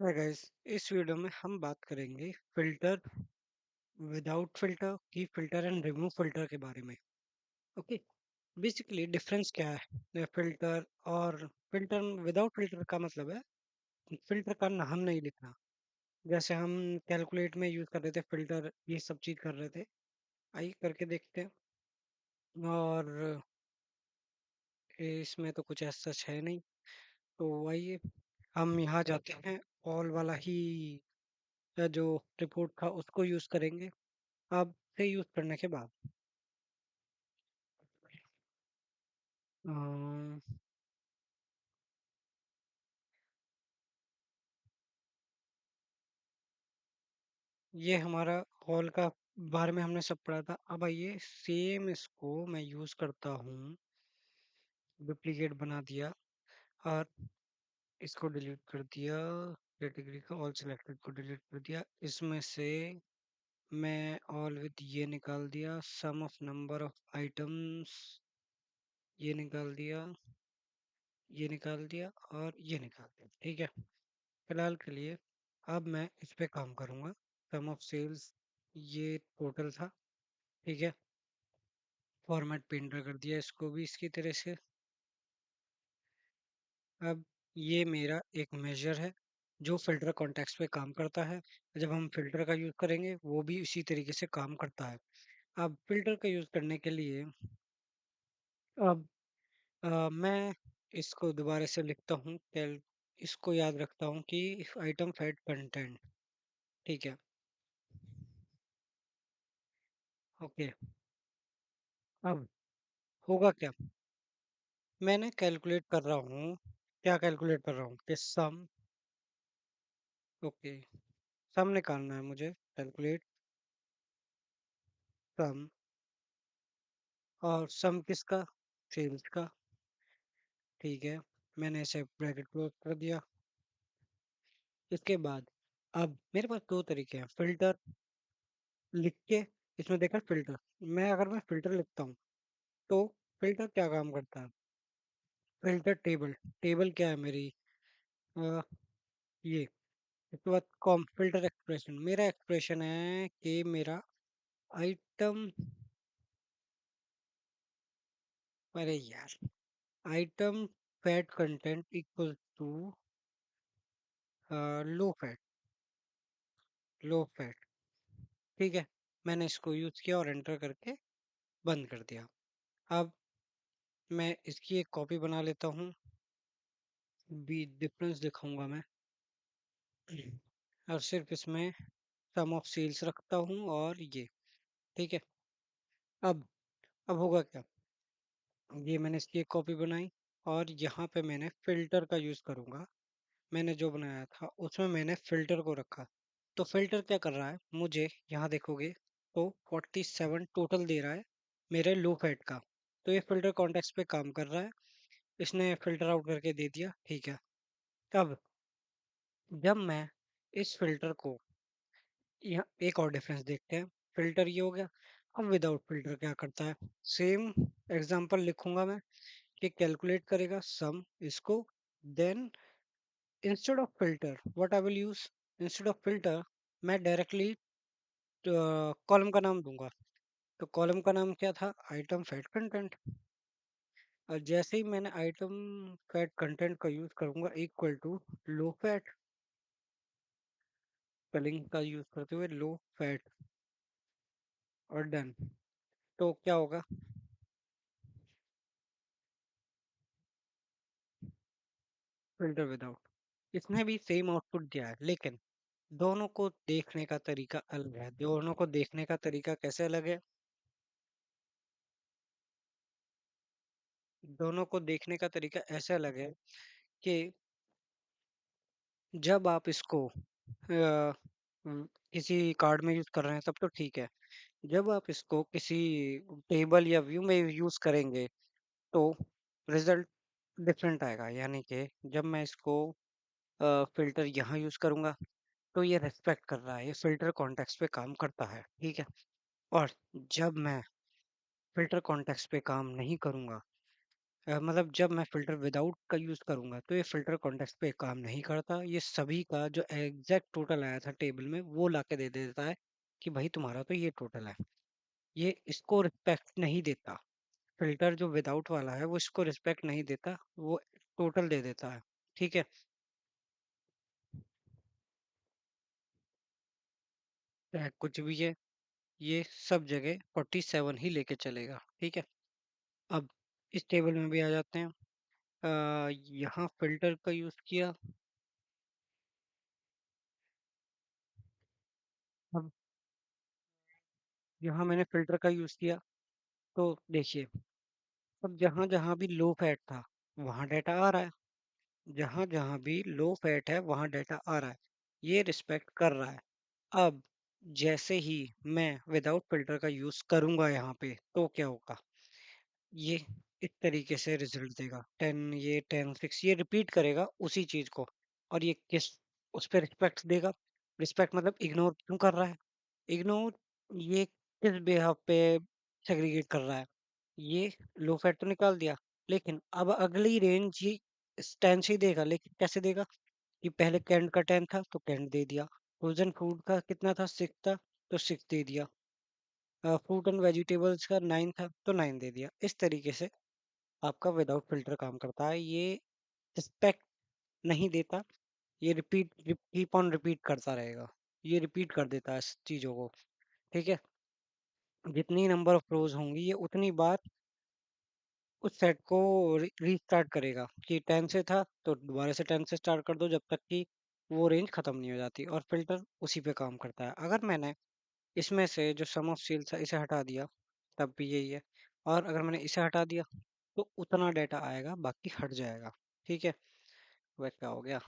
Hi guys. इस video में हम बात करेंगे फिल्टर विदाउट फिल्टर की फिल्टर एंड रिमूव फिल्टर के बारे में। ओके। बेसिकली डिफरेंस क्या है फिल्टर और फिल्टर। विदाउट फिल्टर का मतलब है फिल्टर का नाम नहीं लिखना। जैसे हम कैलकुलेट में यूज कर रहे थे फिल्टर, ये सब चीज कर रहे थे। आइए करके देखते हैं। और इसमें तो कुछ ऐसा सच है नहीं। तो आइए हम यहाँ जाते हैं। ऑल वाला ही जो रिपोर्ट था उसको यूज करेंगे। अब से यूज करने के बाद अम, ये हमारा हॉल का बारे में हमने सब पढ़ा था। अब आइए सेम इसको मैं यूज करता हूँ। डुप्लीकेट बना दिया और इसको डिलीट कर दिया। कैटेगरी का ऑल सिलेक्टेड को डिलीट कर दिया। इसमें से मैं ऑल विद ये निकाल दिया। सम ऑफ नंबर ऑफ आइटम्स ये निकाल दिया। ये निकाल दिया और ये निकाल दिया। ठीक है। फिलहाल के लिए अब मैं इस पे काम करूंगा। सम ऑफ सेल्स ये टोटल था। ठीक है। फॉर्मेट पेंटर कर दिया इसको भी इसकी तरह से। अब ये मेरा एक मेजर है जो फिल्टर कॉन्टेक्स्ट पे काम करता है। जब हम फिल्टर का यूज करेंगे वो भी इसी तरीके से काम करता है। अब फिल्टर का यूज करने के लिए अब मैं इसको दोबारा से लिखता हूँ। इसको याद रखता हूँ कि आइटम फैट कंटेंट। ठीक है। ओके। अब होगा क्या, मैंने कैलकुलेट कर रहा हूँ। क्या कैलकुलेट कर रहा हूँ कि सम। ओके। सम निकालना है मुझे। कैलकुलेट सम। और सम किसका? सेल्स का। ठीक है। मैंने इसे ब्रैकेट क्लोज कर दिया। इसके बाद अब मेरे पास दो तरीके हैं फिल्टर लिख के। इसमें देखा फिल्टर, मैं फिल्टर लिखता हूँ तो फिल्टर क्या काम करता है। Filter table. टेबल क्या है मेरी? अ, ये। इसके बाद कॉम फिल्टर एक्सप्रेशन। मेरा एक्सप्रेशन है कि मेरा आइटम, अरे यार, item fat content equal to low fat. Low fat. ठीक है। मैंने इसको यूज किया और एंटर करके बंद कर दिया। अब मैं इसकी एक कॉपी बना लेता हूँ। बी डिफरेंस दिखाऊंगा मैं। और सिर्फ इसमें सम ऑफ सेल्स रखता हूँ और ये। ठीक है। अब होगा क्या, ये मैंने इसकी एक कॉपी बनाई और यहाँ पे मैंने फिल्टर का यूज करूंगा। मैंने जो बनाया था उसमें मैंने फिल्टर को रखा। तो फिल्टर क्या कर रहा है मुझे, यहाँ देखोगे तो 47 टोटल दे रहा है मेरे लो फैट का। तो ये फिल्टर कॉन्टेक्स्ट पे काम कर रहा है। इसने फिल्टर आउट करके दे दिया। ठीक है। अब जब मैं इस फिल्टर को, यहाँ एक और डिफरेंस देखते हैं। फिल्टर ये हो गया। अब विदाउट फिल्टर क्या करता है, सेम एग्जांपल लिखूंगा मैं कि कैलकुलेट करेगा सम इसको। Then instead of filter what I will use, instead of filter मैं डायरेक्टली कॉलम का नाम दूंगा। तो कॉलम का नाम क्या था? Item fat content. और जैसे ही मैंने आइटम फैट कंटेंट का यूज करूंगा equal to low fat, spelling का यूज करते हुए लो फैट, और डन। तो क्या होगा, फिल्टर विदाउट। इसने भी सेम आउटपुट दिया है लेकिन दोनों को देखने का तरीका अलग है। दोनों को देखने का तरीका कैसे अलग है? दोनों को देखने का तरीका ऐसे अलग है कि जब आप इसको किसी कार्ड में यूज कर रहे हैं तब तो ठीक है। जब आप इसको किसी टेबल या व्यू में यूज करेंगे तो रिजल्ट डिफरेंट आएगा। यानी कि जब मैं इसको फिल्टर यहाँ यूज करूंगा तो ये रेस्पेक्ट कर रहा है, ये फिल्टर कॉन्टेक्स्ट पे काम करता है। ठीक है। और जब मैं फिल्टर कॉन्टेक्स्ट पे काम नहीं करूंगा मतलब जब मैं फ़िल्टर विदाउट का यूज़ करूँगा तो ये फ़िल्टर कॉन्टेक्स्ट पे काम नहीं करता। ये सभी का जो एग्ज़ैक्ट टोटल आया था टेबल में वो लाके दे देता है कि भाई तुम्हारा तो ये टोटल है। ये इसको रिस्पेक्ट नहीं देता। फ़िल्टर जो विदाउट वाला है वो इसको रिस्पेक्ट नहीं देता, वो टोटल दे देता है। ठीक है? चाहे कुछ भी है, ये सब जगह 47 ही लेके चलेगा। ठीक है? अब इस टेबल में भी आ जाते हैं। यहाँ फ़िल्टर का यूज़ किया। अब यहाँ मैंने फ़िल्टर का यूज़ किया। तो देखिए, अब जहाँ-जहाँ भी लो फैट था, वहाँ डेटा आ रहा है। जहाँ-जहाँ भी लो फैट है, वहाँ डेटा आ रहा है। ये रिस्पेक्ट कर रहा है। अब जैसे ही मैं विदाउट फ़िल्टर का यूज़ करूँगा यहाँ पे, तो क्या होगा? ये इस तरीके से रिज़ल्ट देगा। 10 ये 10 6 ये रिपीट करेगा उसी चीज़ को। और ये किस उस पे रिस्पेक्ट देगा। रिस्पेक्ट मतलब इग्नोर क्यों कर रहा है? इग्नोर ये किस बिहाफ़ पे सेग्रीगेट कर रहा है? ये लो फैट तो निकाल दिया, लेकिन अब अगली रेंज ये इस 10 से ही देगा, लेकिन कैसे देगा? कि पहले कैंट का 10 था तो कैंट दे दिया। फ्रोज़न फूड का कितना था? 6 था तो 6 दे दिया। फ्रूट एंड वेजिटेबल्स का 9 था तो 9 दे दिया। इस तरीके से आपका विदाउट फ़िल्टर काम करता है। ये रिस्पेक्ट नहीं देता, ये कीप ऑन रिपीट करता रहेगा। ये रिपीट कर देता है इस चीज़ों को, ठीक है? जितनी नंबर ऑफ रोज़ होंगी ये उतनी बार उस सेट को रीस्टार्ट करेगा कि 10 से था तो दोबारा से 10 से स्टार्ट कर दो जब तक कि वो रेंज खत्म नहीं हो जाती और फिल्टर उसी पे काम करता है। अगर मैंने इसमें से जो सम ऑफ सील्स है इसे हटा दिया तब भी यही है, और अगर मैंने इसे हटा दिया तो उतना डेटा आएगा, बाकी हट जाएगा। ठीक है? वह क्या हो गया?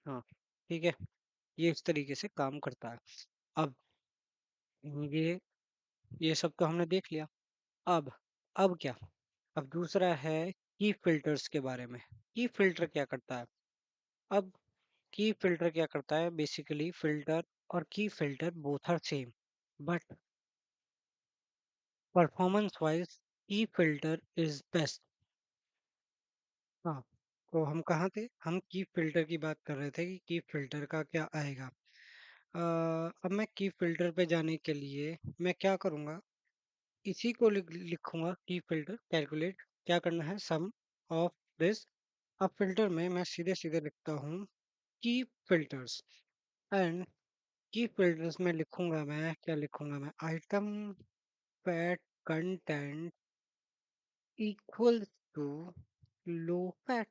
हाँ, ठीक है। ये इस तरीके से काम करता है। अब ये ये सब तो हमने देख लिया। अब अब क्या? अब दूसरा है की फिल्टर्स के बारे में। की फिल्टर क्या करता है? अब की फिल्टर क्या करता है? बेसिकली फिल्टर और keep filter both are same, but performance wise keep filter is best. हाँ, तो हम कहाँ थे? हम की फिल्टर की बात कर रहे थे कि की फिल्टर का क्या आएगा। अब मैं की फिल्टर पे जाने के लिए मैं क्या करूँगा? इसी को लिखूंगा की फिल्टर कैलकुलेट। क्या करना है? सम ऑफ दिस। अब फिल्टर में मैं सीधे सीधे लिखता हूँ की फिल्टर्स, एंड की फिल्टर्स में लिखूंगा मैं क्या लिखूंगा मैं? Item fat content equal to low fat.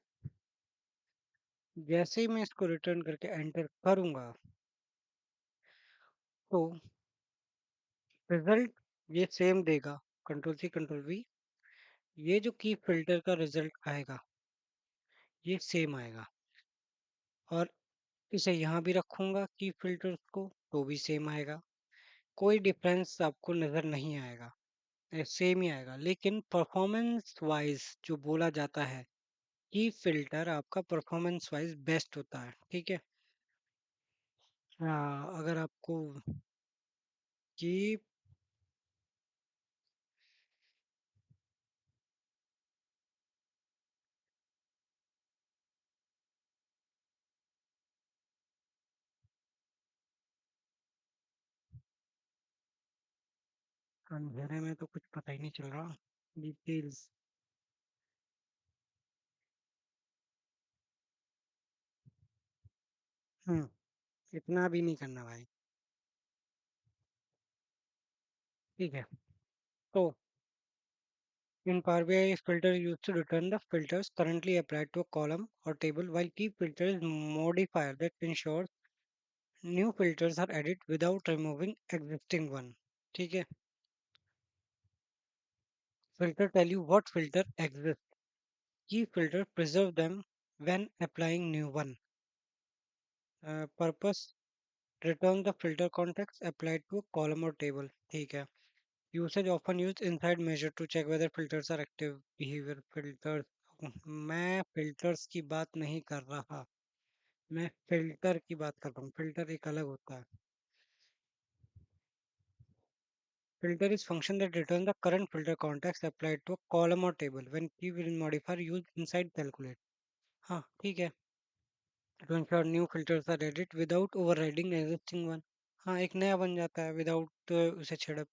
जैसे ही मैं इसको रिटर्न करके एंटर करूंगा तो रिजल्ट ये सेम देगा। Control C control V. ये जो की फिल्टर का रिजल्ट आएगा ये सेम आएगा, और इसे यहाँ भी रखूंगा की फिल्टर्स को तो भी सेम आएगा। कोई डिफरेंस आपको नजर नहीं आएगा, सेम ही आएगा। लेकिन परफॉर्मेंस वाइज जो बोला जाता है कि फिल्टर आपका परफॉर्मेंस वाइज बेस्ट होता है। ठीक है? अगर आपको कि अंधेरे में तो कुछ पता ही नहीं चल रहा। डिटेल्स। हम्म इतना भी नहीं करना भाई। ठीक है, तो in Power BI filter used to return the filters currently applied to a column or table, while keep filter is modifier that ensures new filters are added without removing existing one. ठीक है? Filter tell you what filter exists. Key filter preserve them when applying new one. Purpose return the filter context applied to a column or table. ठीक है? Usage often used inside measure to check whether filters are active. Behavior filters, मैं filters की बात नहीं कर रहा, मैं filter की बात कर रहा हूँ। फिल्टर एक अलग होता है। filter is function that returns the current filter context applied to a column or table when key will modifier used inside calculate. हाँ ठीक है. To ensure new filters are added without overriding existing one. हाँ एक नया बन जाता है without उसे छेड़े.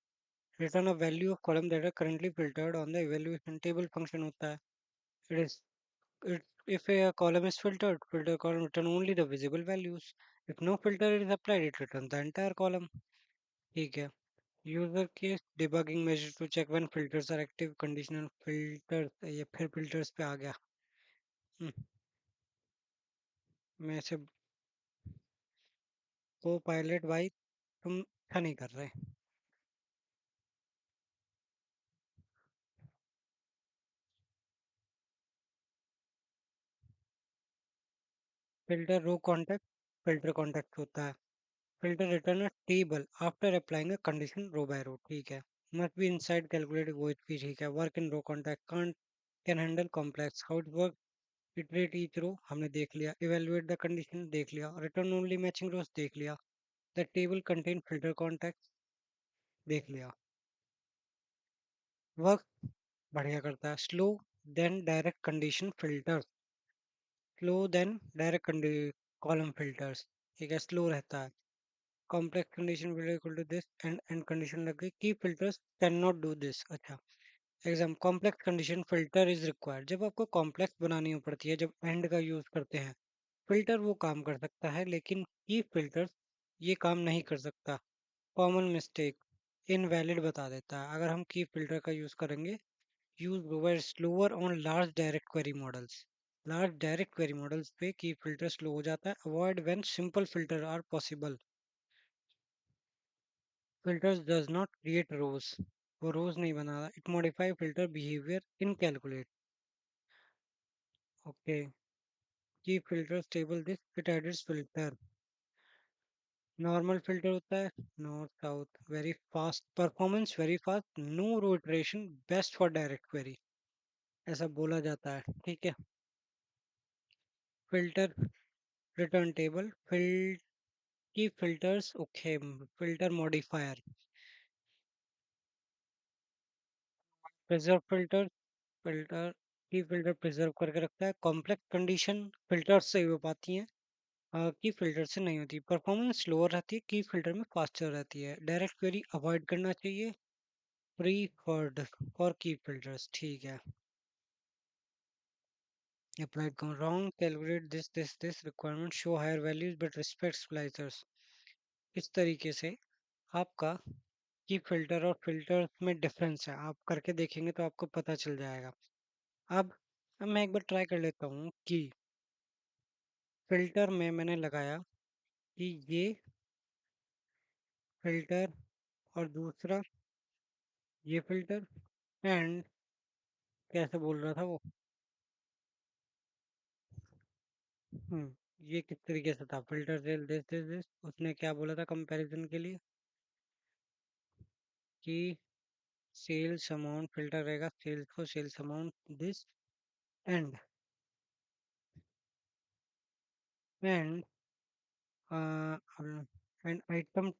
Return a value of column that are currently filtered on the evaluation table function होता है. It is it, if a column is filtered, filter column return only the visible values. If no filter is applied, it returns the entire column. ठीक है. User case debugging measures to check when filters are active. Conditional filters. ये फिर filters पे आ गया. हम्म, मैं से को pilot भाई तुम अच्छा नहीं कर रहे. Filter row context. Filter context होता है. Filter return a table after applying a condition row by row. ठीक है. Must be inside calculated void भी ठीक है. Work in row context can't can handle complex. How it works? Iterate each row हमने देख लिया. Evaluate the condition देख लिया. Return only matching rows देख लिया. The table contain filter context देख लिया. Work बढ़िया करता है. Slow then direct condition filters. Slow then direct column filters. ठीक है. Slow रहता है. Complex condition filter equal to this and condition लग गई. Key filters cannot do this. अच्छा. Exam complex condition filter is required. जब आपको कॉम्प्लेक्स बनानी पड़ती है, जब एंड का यूज करते हैं, फिल्टर वो काम कर सकता है लेकिन की फिल्टर ये काम नहीं कर सकता. कॉमन मिस्टेक इनवैलिड बता देता है अगर हम की फिल्टर का यूज करेंगे. Use provide slower on large direct query models. Large direct query models पे की फिल्टर स्लो हो जाता है. Avoid when simple filter are possible. Filters does not create rows. वो रोज नहीं बना रहा. It modify filter behaviour in calculate. Okay. की filter table this it edits filter. Normal filter होता है north south. Very fast performance very fast no row iteration best for direct query. ऐसा बोला जाता है. ठीक है. फिल्टर रिटर्न टेबल की filters. Okay. Filter modifier preserve filter. Filter की फिल्टर प्रिजर्व करके रखता है. कॉम्प्लेक्स कंडीशन फिल्टर से हो पाती हैं. की फिल्टर से नहीं होती. परफॉर्मेंस स्लोअर रहती है. की फिल्टर में फास्टर रहती है. डायरेक्ट क्वेरी अवॉइड करना चाहिए. प्रीफर्ड फॉर की फिल्टर्स. ठीक है. applied gone wrong. Calculate this requirement show higher values but respect splicers. इस तरीके से आपका की फिल्टर और फिल्टर में डिफरेंस है. आप करके देखेंगे तो आपको पता चल जाएगा. अब अब मैं एक बार ट्राई कर लेता हूँ कि फिल्टर में मैंने लगाया कि ये फिल्टर और दूसरा ये फिल्टर एंड कैसे बोल रहा था वो. ये किस तरीके से था. फिल्टर सेल दिस उसने क्या बोला था कंपैरिजन के लिए कि सेल्स अमाउंट फिल्टर रहेगा सेल्स को sales amount this and and and item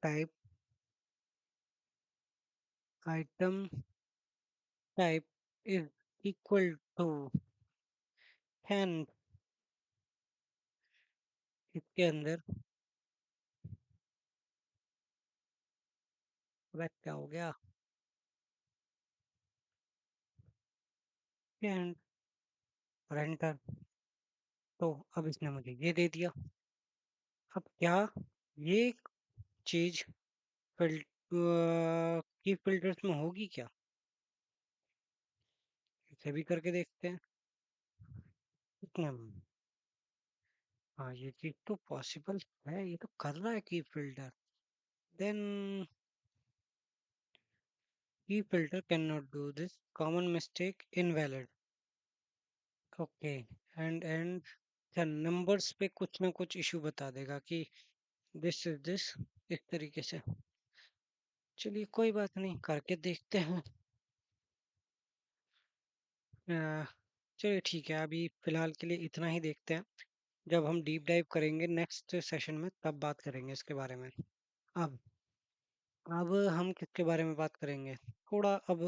type is equal to 10. इसके अंदर वह क्या हो गया एंड रेंटर. तो अब इसने मुझे ये दे दिया. अब क्या ये चीज की फिल्टर्स में होगी क्या. इसे भी करके देखते हैं. इतने हाँ ये चीज तो पॉसिबल है. ये तो कर रहा है की फिल्टर. देन की filter can not do this. Common mistake invalid. Okay. And numbers पे कुछ ना कुछ इशू बता देगा कि दिस इज दिस इस तरीके से. चलिए कोई बात नहीं करके देखते हैं. अ, चलिए ठीक है. अभी फिलहाल के लिए इतना ही देखते हैं. जब हम डीप डाइव करेंगे नेक्स्ट सेशन में तब बात करेंगे इसके बारे में. अब अब हम किसके बारे में बात करेंगे? थोड़ा अब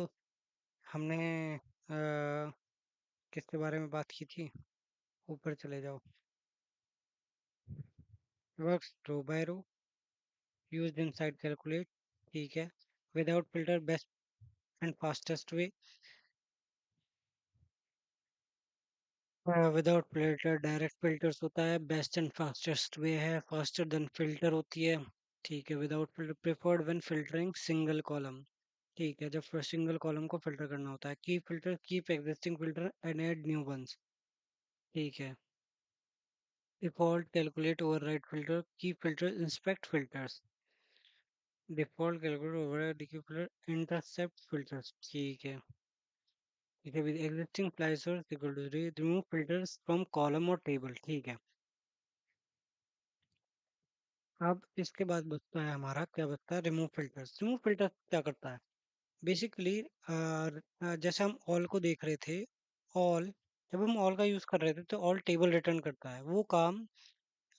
हमने किसके बारे में बात की थी? ऊपर चले जाओ। वर्क्स रो बाय रो, यूज्ड इनसाइड कैलकुलेट, ठीक है। Without filter best and fastest way, without filter direct filters होता है, बेस्ट एंड फास्टेस्ट वे है, फास्टर देन फिल्टर होती है, ठीक है। Without filter preferred when filtering single column, ठीक है, जब सिंगल कॉलम को फिल्टर करना होता है। Keep filter, keep existing filter and add new ones, ठीक है। Default calculate override filter, keep filter inspect filters, default calculate override keep filter intercept filters, ठीक है। ठीक है, with existing slicers equal to remove filters from column और table, ठीक है। अब इसके बाद बचता है हमारा, क्या बचता है? Remove filters. रिमूव फिल्टर क्या करता है? बेसिकली जैसे हम ऑल को देख रहे थे, ऑल, जब हम ऑल का यूज कर रहे थे तो ऑल टेबल रिटर्न करता है, वो काम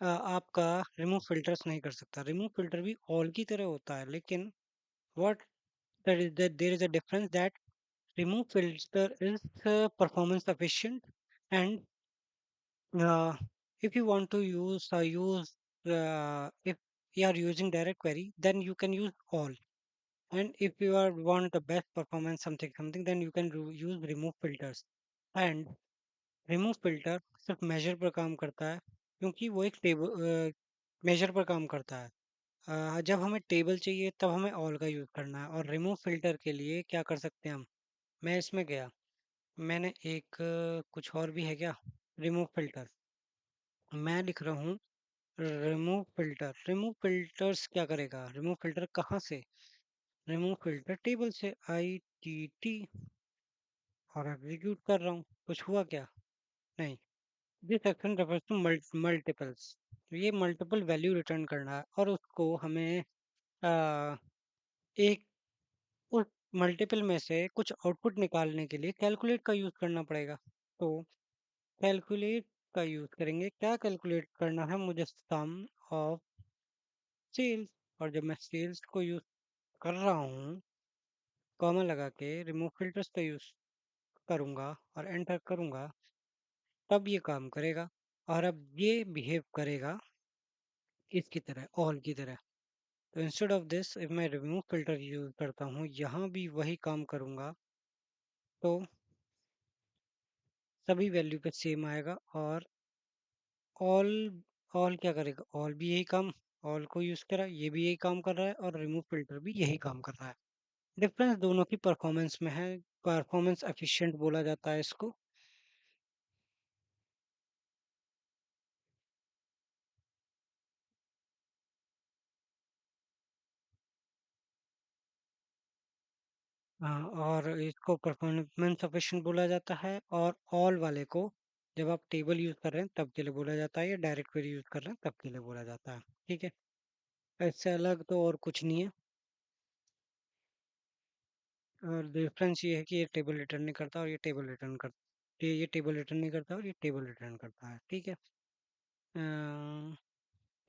आपका रिमूव फिल्टर्स नहीं कर सकता। रिमूव फिल्टर भी ऑल की तरह होता है, लेकिन what there is a difference that remove filter is performance efficient, and uh, if you want to use if you are using direct query, then you can use all, and if you are want the best performance something, then you can use remove filters। and remove filter सिर्फ measure पर काम करता है, क्योंकि वो एक table major पर काम करता है। जब हमें टेबल चाहिए तब हमें ऑल का यूज करना है, और रिमूव फिल्टर के लिए क्या कर सकते हैं हम? मैं इसमें गया, मैंने एक कुछ और भी है क्या? रिमूव फिल्टर, मैं लिख रहा हूँ रिमूव फिल्टर। रिमूव फिल्टर्स क्या करेगा? रिमूव फिल्टर कहाँ से? रिमूव फिल्टर टेबल से, आई टी टी, और एग्जीक्यूट कर रहा हूँ। कुछ हुआ क्या? नहीं। This action refers to multiples, ये मल्टीपल वैल्यू रिटर्न करना है, और उसको हमें आ, एक उस मल्टीपल में से कुछ आउटपुट निकालने के लिए कैलकुलेट का यूज करना पड़ेगा। तो कैलकुलेट का यूज करेंगे। क्या कैलकुलेट करना है मुझे? सम ऑफ सेल्स। और जब मैं सेल्स को यूज कर रहा हूँ, कॉमा लगा के रिमूव फिल्टर्स का यूज करूंगा और एंटर करूंगा, तब ये काम करेगा। और अब ये बिहेव करेगा इसकी तरह, ऑल की तरह। तो इंस्टेड ऑफ दिस, इफ मैं रिमूव फिल्टर यूज करता हूँ, यहाँ भी वही काम करूंगा, तो सभी वैल्यू पे सेम आएगा। और ऑल, ऑल क्या करेगा? ऑल भी यही काम, ऑल को यूज करा, ये भी यही काम कर रहा है, और रिमूव फिल्टर भी यही काम कर रहा है। डिफरेंस दोनों की परफॉर्मेंस में है, परफॉर्मेंस एफिशिएंट बोला जाता है इसको। और इसको परफॉर्मेंस एफिशिएंट बोला जाता है। और ऑल वाले को जब आप टेबल यूज कर रहे हैं तब के लिए बोला जाता है, या डायरेक्ट क्वेरी यूज कर रहे हैं तब के लिए बोला जाता है, ठीक है। इससे अलग तो और कुछ नहीं है। और डिफरेंस ये है कि ये टेबल रिटर्न नहीं करता और ये टेबल रिटर्न करता, ये टेबल रिटर्न नहीं करता और ये टेबल रिटर्न करता है, ठीक है।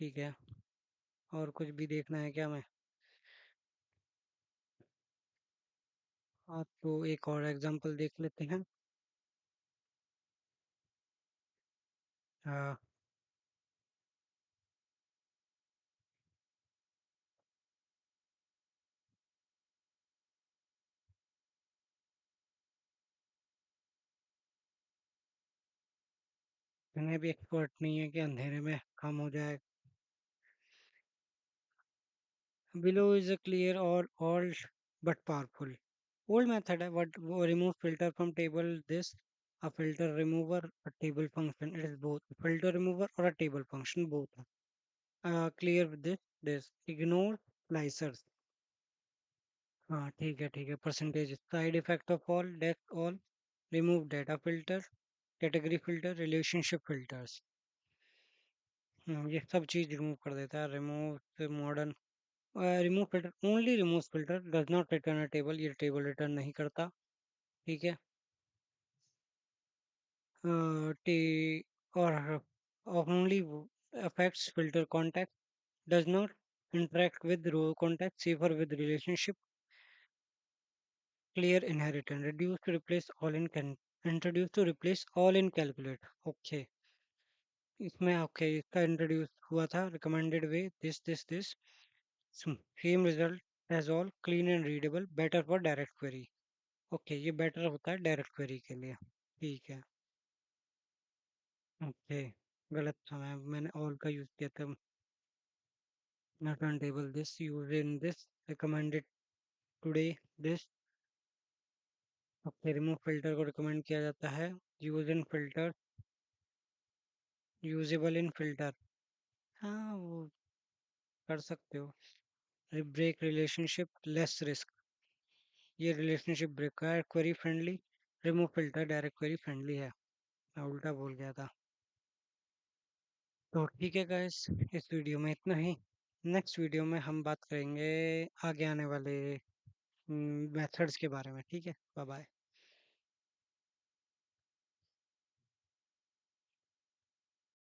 ठीक है, और कुछ भी देखना है क्या? मैं हाँ, तो एक और एग्जांपल देख लेते हैं। अ, मैंने भी एक्सपर्ट नहीं है कि अंधेरे में काम हो जाए। Below is a clear or old but powerful old method है, but वो remove filter from table, this a filter remover, a table function, it is both a filter remover or a table function, both है। Clear with this ignore slicers। हाँ ठीक है, ठीक है। Percentage side effect of all, desk all, remove data filter, category filter, relationship filters, ये सब चीज remove कर देता है। Remove modern, remove filter only remove filter does not return a table, ये टेबल रिटर्न नहीं करता, ठीक है। टी और only affects filter contact, does not interact with row contact, safer with relationship, clear inheritance, reduce to replace all in can introduce to replace all in calculate. Okay, इसमें okay इसका introduce हुआ था recommended way this same result as all clean and readable better for direct query. Okay ये better होता है direct query के लिए। ठीक है। ओके गलत था मैंने ऑल का यूज किया था। Not on table this use in this recommended today this. Okay remove filter को रिकमेंड किया जाता है। Use in filter usable in filter. हाँ वो कर सकते हो। Break relationship less risk. ये रिलेशनशिप ब्रेक का है। Query friendly remove filter direct query friendly है। मैं उल्टा बोल गया था। तो ठीक है गाइस इस वीडियो में इतना ही। नेक्स्ट वीडियो में हम बात करेंगे आगे आने वाले मेथड्स के बारे में। ठीक है बाय बाय।